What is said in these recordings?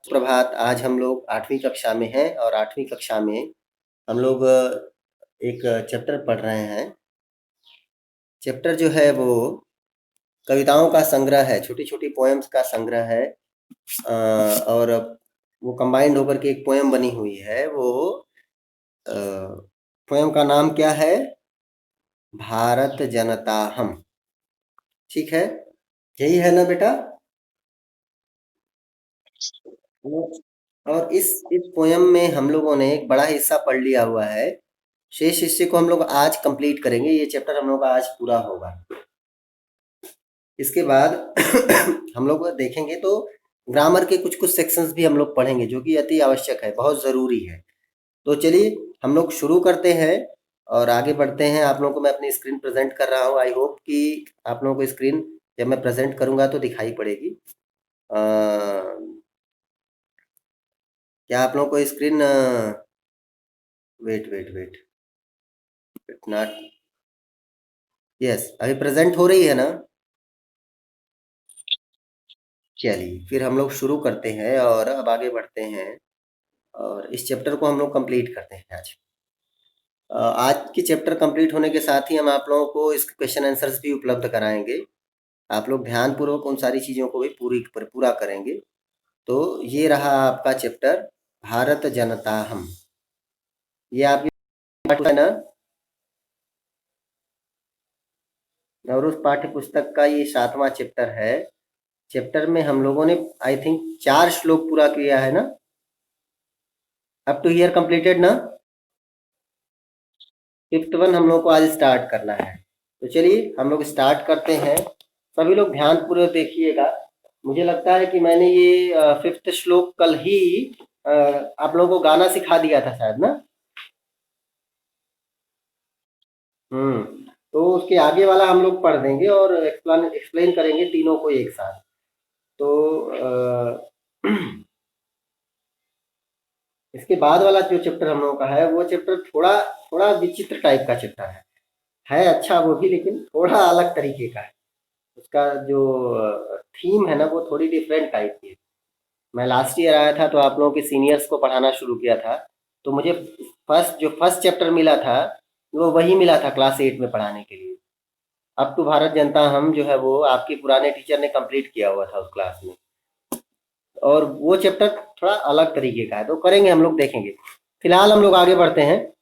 प्रभात। आज हम लोग 8वीं कक्षा में हैं और 8वीं कक्षा में हम लोग एक चैप्टर पढ़ रहे हैं। चैप्टर जो है वो कविताओं का संग्रह है, छोटी-छोटी पोएम्स का संग्रह है। और वो कंबाइंड होकर के एक पोएम बनी हुई है। वो पोएम का नाम क्या है? भारत जनता हम। ठीक है, यही है ना बेटा? और इस पोयम में हम लोगों ने एक बड़ा हिस्सा पढ़ लिया हुआ है। शेष हिस्से को हम लोग आज कंप्लीट करेंगे। ये चैप्टर हम लोग का आज पूरा होगा। इसके बाद हम लोग देखेंगे तो ग्रामर के कुछ-कुछ सेक्शंस भी हम लोग पढ़ेंगे, जो कि अति आवश्यक है, बहुत ज़रूरी है। तो चलिए हम लोग शुरू करते हैं और आगे बढ़ते हैं। आप लोगों को मैं अपनी स्क्रीन प्रेज़ेंट कर रहा हूँ। आई होप कि आप लोगों को स्क्रीन जब मैं प्रेज़ेंट करूँगा तो दिखाई पड़ेगी। क्या आप लोगों को screen wait wait wait it's not yes, अभी प्रेजेंट हो रही है ना? चलिए फिर हम लोग शुरू करते हैं और अब आगे बढ़ते हैं और इस चैप्टर को हम लोग कंप्लीट करते हैं आज। आज की चैप्टर कंप्लीट होने के साथ ही हम आप लोगों को इसके क्वेश्चन आंसर्स भी उपलब्ध कराएंगे। आप लोग ध्यानपूर्वक उन सारी चीज़ों को भी पूरा करेंगे। तो ये रहा आपका चैप्टर, भारत जनता हम। ये आपकी पाठ है ना? और उस पाठ्य पुस्तक का ये 7वां चैप्टर है। चैप्टर में हम लोगों ने आई थिंक 4 श्लोक पूरा किया है ना? अप टू हियर कंप्लीटेड ना? 5th वन हम लोग को आज स्टार्ट करना है। तो चलिए हम लोग स्टार्ट करते हैं। सभी लोग ध्यानपूर्वक देखिएगा। मुझे लगता है कि मैंने ये 5th श्लोक कल ही आप लोगों को गाना सिखा दिया था शायद ना? तो उसके आगे वाला हम लोग पढ़ देंगे और एक्सप्लेन करेंगे तीनों को एक साथ। तो इसके बाद वाला जो चैप्टर हम लोगों का है वो चैप्टर थोड़ा थोड़ा विचित्र टाइप का चैप्टर है अच्छा वो भी, लेकिन थोड़ा अलग तरीके का है। उसका जो थीम है ना वो थोड़ी डिफरेंट टाइप की है। मैं लास्ट ईयर आया था तो आप लोगों के सीनियर्स को पढ़ाना शुरू किया था, तो मुझे फर्स्ट चैप्टर मिला था वो वही मिला था क्लास 8 में पढ़ाने के लिए। अब तो भारत जनता हम जो है वो आपके पुराने टीचर ने कंप्लीट किया हुआ था उस क्लास में, और वो चैप्टर थोड़ा अलग तरीके का है, तो करेंगे हम लोग, देखेंगे। फिलहाल हम लोग आगे बढ़ते हैं।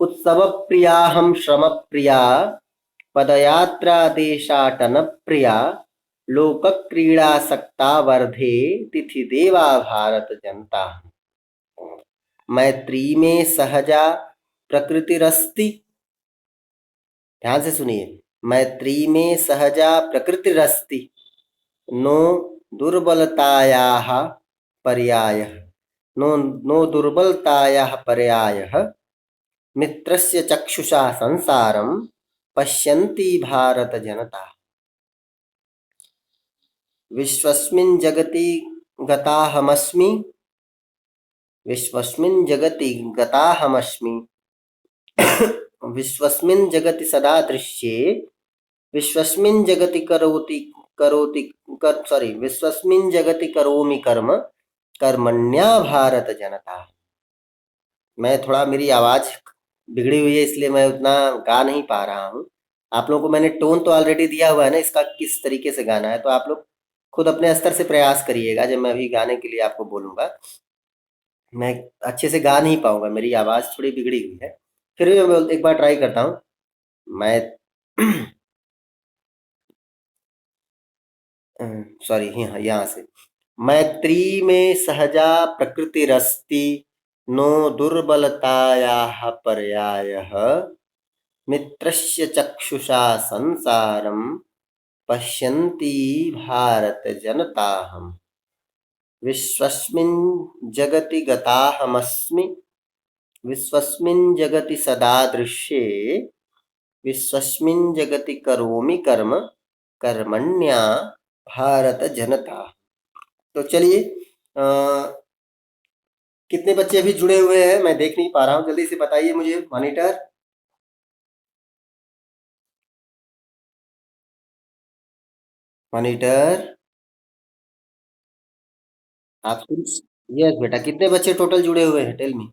उत्सव प्रिया हम श्रम प्रिया पदयात्रा देशाटन प्रिया लोक क्रीड़ा सक्ता वर्धे तिथि देवा भारत जनता। मैत्री में सहजा प्रकृतिरस्ति, ध्यान से सुनिए, मैत्री में सहजा प्रकृतिरस्ति नो दुर्बलतायाः पर्यायः, नो दुर्बलतायाः पर्यायः मित्रस्य चक्षुषा संसारं पश्यन्ति भारत जनता। विश्वस्मिन् जगति गताहमस्मि, विश्वस्मिन् जगति गताहमस्मि विश्वस्मिन् जगति सदा दृश्ये विश्वस्मिन् जगति करोति विश्वस्मिन् जगति करोमि कर्म कर्मण्या भारत जनता। मैं थोड़ा, मेरी आवाज़ बिगड़ी हुई है इसलिए मैं उतना गा नहीं पा रहा हूँ। आप लोगों को मैंने टोन तो ऑलरेडी दिया हुआ है ना इसका, किस तरीके से गाना है, तो आप लोग खुद अपने स्तर से प्रयास करिएगा। जब मैं अभी गाने के लिए आपको बोलूँगा मैं अच्छे से गा नहीं पाऊँगा, मेरी आवाज़ थोड़ी बिगड़ी हुई है। फिर भी मैं एक बार ट्राई करता हूँ। मैं सॉरी, यहाँ से। मैत्री में सहजा प्रकृतिरस्ति नो दुर्बलतायाः पर्यायः मित्रस्य चक्षुषा संसारं पश्यन्ति भारत जनताहम्। विश्वस्मिन् जगति गताहमस्मि, विश्वस्मिन् जगति सदा दृश्ये विश्वस्मिन् जगति करोमि कर्म कर्मण्या भारत जनता। तो चलिए कितने बच्चे अभी जुड़े हुए हैं मैं देख नहीं पा रहा हूँ, जल्दी से बताइए मुझे मॉनिटर। मॉनिटर आप यस बेटा, कितने बच्चे टोटल जुड़े हुए हैं, tell me.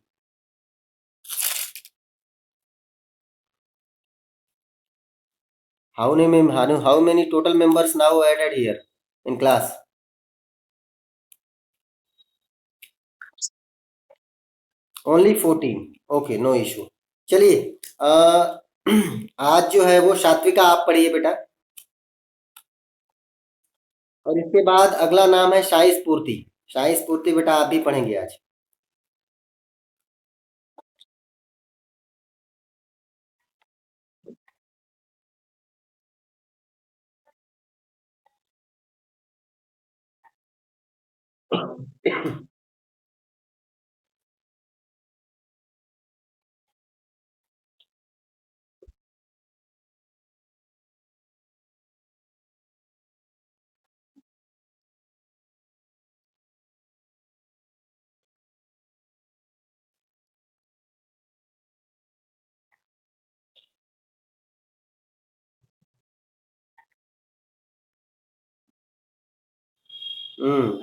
How many total members now added here in class? Only 14। Okay, no issue. चलिए, आज जो है वो सात्विका आप पढ़िए बेटा। और इसके बाद अगला नाम है शाही स्फूर्ति। शाही स्फूर्ति बेटा आप भी पढ़ेंगे आज।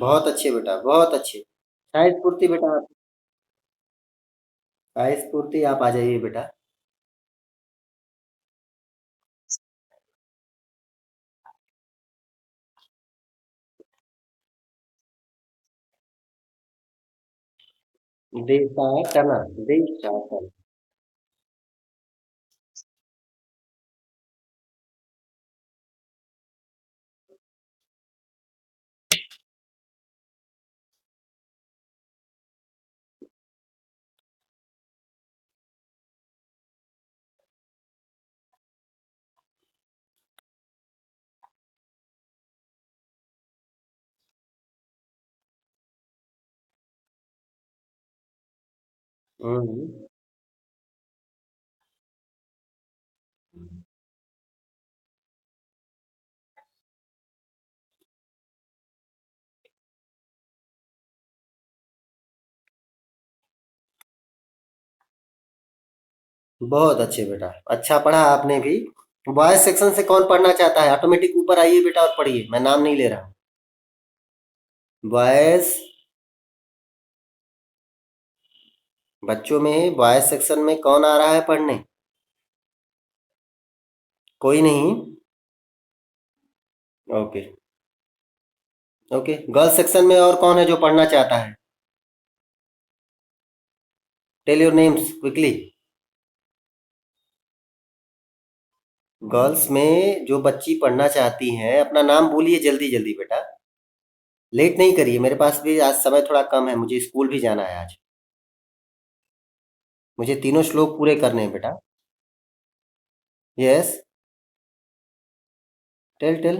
बहुत अच्छे बेटा, बहुत अच्छे। शाही स्फूर्ति बेटा आप, शाही स्फूर्ति आप आ जाइए बेटा। देशाटन, देशाटन। हम्म। बहुत अच्छे बेटा, अच्छा पढ़ा आपने भी। बॉयज सेक्शन से कौन पढ़ना चाहता है? ऑटोमेटिक ऊपर आइए बेटा और पढ़िए, मैं नाम नहीं ले रहा हूँ। बॉयज, बच्चों में बॉयज सेक्शन में कौन आ रहा है पढ़ने? कोई नहीं? ओके। ओके, गर्ल्स सेक्शन में और कौन है जो पढ़ना चाहता है? Tell your names quickly. Girls में जो बच्ची पढ़ना चाहती हैं, अपना नाम बोलिए जल्दी जल्दी बेटा। लेट नहीं करिए, मेरे पास भी आज समय थोड़ा कम है, मुझे स्कूल भी जाना है आज। मुझे तीनों श्लोक पूरे करने हैं बेटा। Yes, tell tell.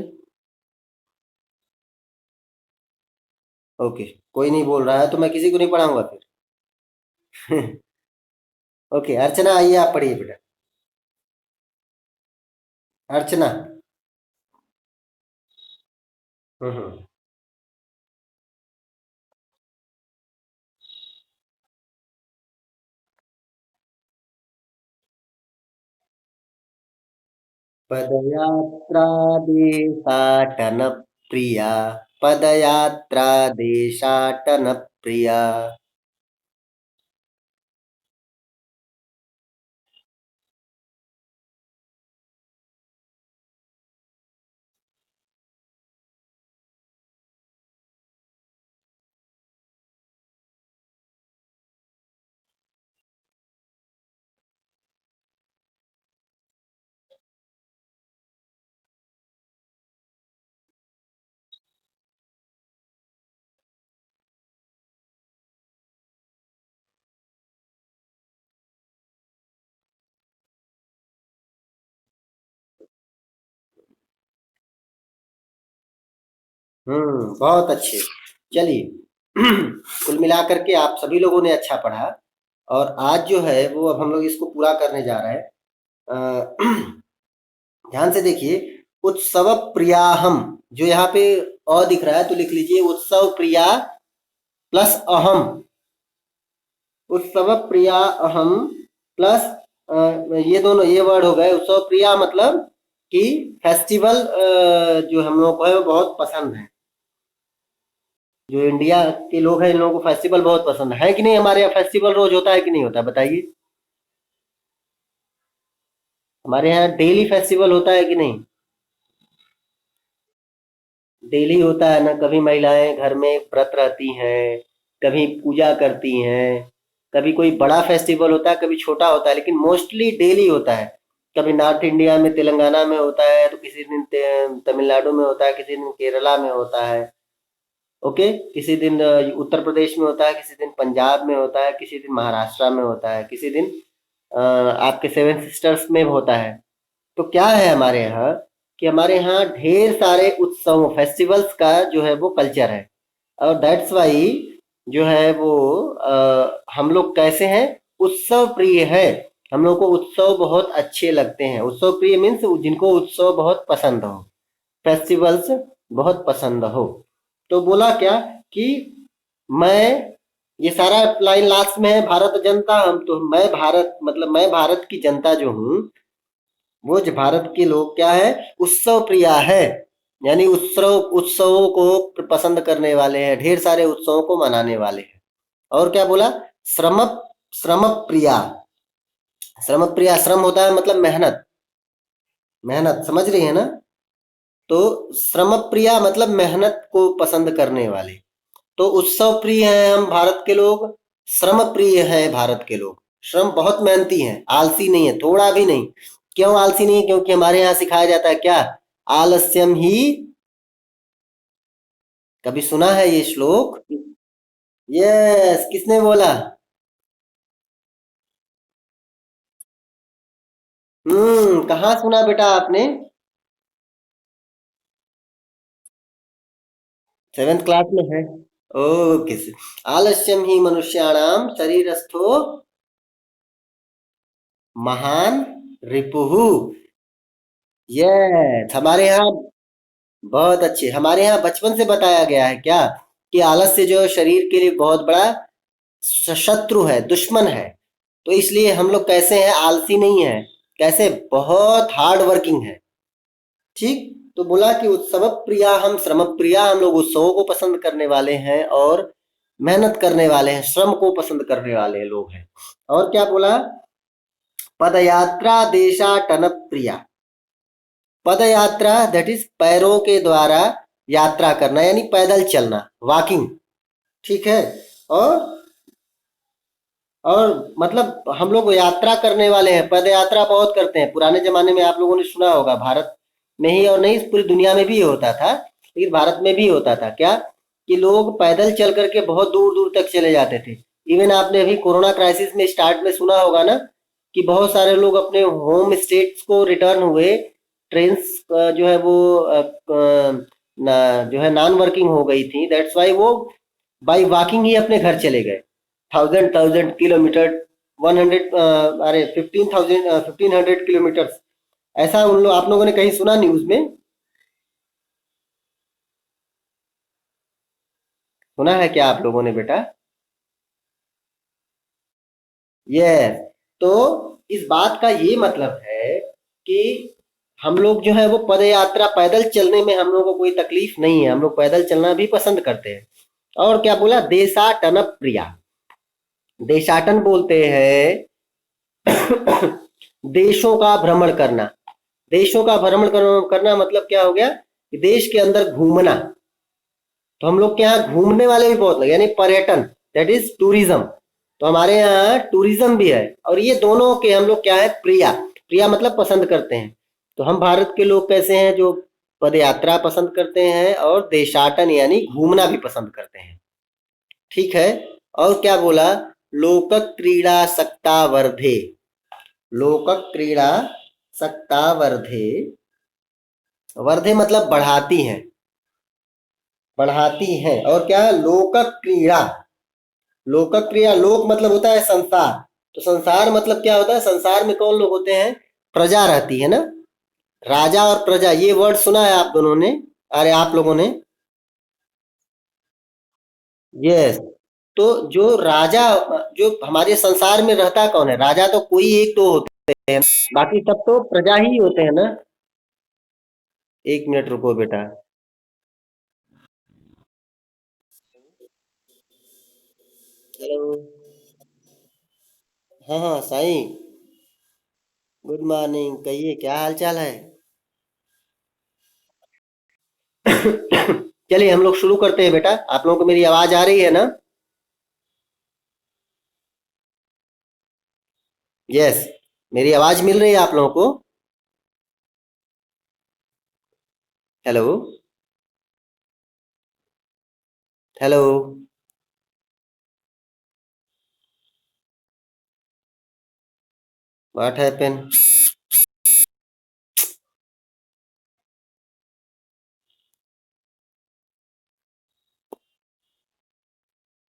ओके, कोई नहीं बोल रहा है तो मैं किसी को नहीं पढ़ाऊंगा फिर। ओके, अर्चना आइए आप पढ़िए बेटा। अर्चना। हम्म। पदयात्रादेशाटन प्रिया, पदयात्रादेशाटन प्रिया। बहुत अच्छे। चलिए, कुल मिलाकर के आप सभी लोगों ने अच्छा पढ़ा। और आज जो है वो अब हम लोग इसको पूरा करने जा रहे हैं। अ, ध्यान से देखिए। उत्सव प्रियाहम, जो यहाँ पे अ दिख रहा है तो लिख लीजिए उत्सव प्रिया प्लस अहम। उत्सव प्रिया अहम प्लस ये दोनों ये वर्ड हो गए। उत्सव प्रिया मतलब कि फेस्टिवल जो हम लोग को है वो बहुत पसंद है। जो इंडिया के लोग हैं इन लोगों को फेस्टिवल बहुत पसंद है कि नहीं? हमारे यहाँ फेस्टिवल रोज होता है कि नहीं होता, बताइए। हमारे यहाँ डेली फेस्टिवल होता है कि नहीं? डेली होता है ना। कभी महिलाएं घर में व्रत रहती हैं, कभी पूजा करती हैं, कभी कोई बड़ा फेस्टिवल होता है, कभी छोटा होता है, लेकिन मोस्टली डेली होता है। कभी नॉर्थ इंडिया में तेलंगाना में होता है, तो किसी दिन तमिलनाडु में होता है, किसी दिन केरला में होता है। ओके, किसी दिन उत्तर प्रदेश में होता है, किसी दिन पंजाब में होता है, किसी दिन महाराष्ट्र में होता है, किसी दिन आपके सेवन सिस्टर्स में होता है। तो क्या है हमारे यहाँ कि हमारे यहाँ ढेर सारे उत्सव फेस्टिवल्स का जो है वो कल्चर है। और दैट्स वाई जो है वो हम लोग कैसे हैं, उत्सव प्रिय है। हम लोग को उत्सव बहुत अच्छे लगते हैं। उत्सव प्रिय मीन्स जिनको उत्सव बहुत पसंद हो, फेस्टिवल्स बहुत पसंद हो। तो बोला क्या कि मैं, ये सारा लाइन लास्ट में है भारत जनता, हम तो मैं भारत मतलब मैं भारत की जनता जो हूँ, वो जो भारत के लोग क्या है, उत्सव प्रिया है। यानी उत्सवों को पसंद करने वाले हैं, ढेर सारे उत्सवों को मनाने वाले हैं। और क्या बोला, श्रम श्रम प्रिया। श्रम प्रिया, श्रम होता है मतलब मेहनत, मेहनत समझ रही है ना? तो श्रम प्रिया मतलब मेहनत को पसंद करने वाले। तो उत्सव प्रिय हैं हम भारत के लोग, श्रम प्रिय हैं भारत के लोग। श्रम बहुत मेहनती हैं, आलसी नहीं है, थोड़ा भी नहीं। क्यों आलसी नहीं है? क्योंकि हमारे यहाँ सिखाया जाता है क्या, आलस्यम ही, कभी सुना है ये श्लोक? यस, किसने बोला? कहाँ सुना बेटा आपने? सेवेंथ क्लास में है? ओके। आलस्यम ही मनुष्याणाम शरीरस्थो महान रिपुहु। यस, हमारे यहाँ बहुत अच्छे, हमारे यहाँ बचपन से बताया गया है क्या, कि आलस्य जो है शरीर के लिए बहुत बड़ा शत्रु है, दुश्मन है। तो इसलिए हम लोग कैसे हैं, आलसी नहीं है। कैसे, बहुत हार्ड वर्किंग है। ठीक। तो बोला कि उत्सव प्रिया हम श्रम प्रिया, हम लोग उत्सवों को पसंद करने वाले हैं और मेहनत करने वाले हैं, श्रम को पसंद करने वाले लोग हैं। और क्या बोला, पदयात्रा देशाटन प्रिया। पद यात्रा दैट इज पैरों के द्वारा यात्रा करना, यानी पैदल चलना, वॉकिंग। ठीक है। और मतलब हम लोग यात्रा करने वाले हैं, पद यात्रा बहुत करते हैं। पुराने जमाने में आप लोगों ने सुना होगा, भारत में ही और नहीं पूरी दुनिया में भी होता था, लेकिन भारत में भी होता था क्या, कि लोग पैदल चल करके बहुत दूर दूर तक चले जाते थे। इवन आपने अभी कोरोना क्राइसिस में स्टार्ट में सुना होगा ना, कि बहुत सारे लोग अपने होम स्टेट्स को रिटर्न हुए, ट्रेन्स जो है वो जो है नॉन वर्किंग हो गई थी, दैट्स वाई वो बाई वॉकिंग ही अपने घर चले गए। थाउजेंड थाउजेंड किलोमीटर, 100, अरे 15,000, 1500 किलोमीटर। ऐसा उन लोग, आप लोगों ने कहीं सुना न्यूज में? सुना है क्या आप लोगों ने बेटा? यस। तो इस बात का ये मतलब है कि हम लोग जो है वो पद यात्रा, पैदल चलने में हम लोगों को कोई तकलीफ नहीं है, हम लोग पैदल चलना भी पसंद करते हैं। और क्या बोला, देशाटन प्रिया। देशाटन बोलते हैं देशों का भ्रमण करना। देशों का भ्रमण करना मतलब क्या हो गया, कि देश के अंदर घूमना। तो हम लोग के यहाँ घूमने वाले भी बहुत लोग, यानी पर्यटन, दैट इज टूरिज्म। तो हमारे यहाँ टूरिज्म भी है, और ये दोनों के हम लोग क्या है, प्रिया। प्रिया मतलब पसंद करते हैं। तो हम भारत के लोग कैसे हैं, जो पद यात्रा पसंद करते हैं और देशाटन यानी घूमना भी पसंद करते हैं। ठीक है। और क्या बोला, लोक क्रीड़ा सक्ता वर्धे। लोक क्रीड़ा सक्ता वर्धे, वर्धे मतलब बढ़ाती हैं, बढ़ाती हैं। और क्या, लोक क्रीड़ा। लोक क्रिया, लोक मतलब होता है संसार। तो संसार मतलब क्या होता है, संसार में कौन लोग होते हैं, प्रजा रहती है ना। राजा और प्रजा, ये वर्ड सुना है आप दोनों ने, अरे आप लोगों ने? यस। तो जो राजा, जो हमारे संसार में रहता कौन है, राजा तो कोई एक तो होते हैं, बाकी सब तो प्रजा ही होते हैं ना। एक मिनट रुको बेटा। हेलो। हाँ हाँ साईं। गुड मॉर्निंग, कहिए क्या हाल चाल है। चलिए हम लोग शुरू करते हैं बेटा, आप लोगों को मेरी आवाज आ रही है ना। यस। मेरी आवाज मिल रही है आप लोगों को। हेलो। हेलो। What happen.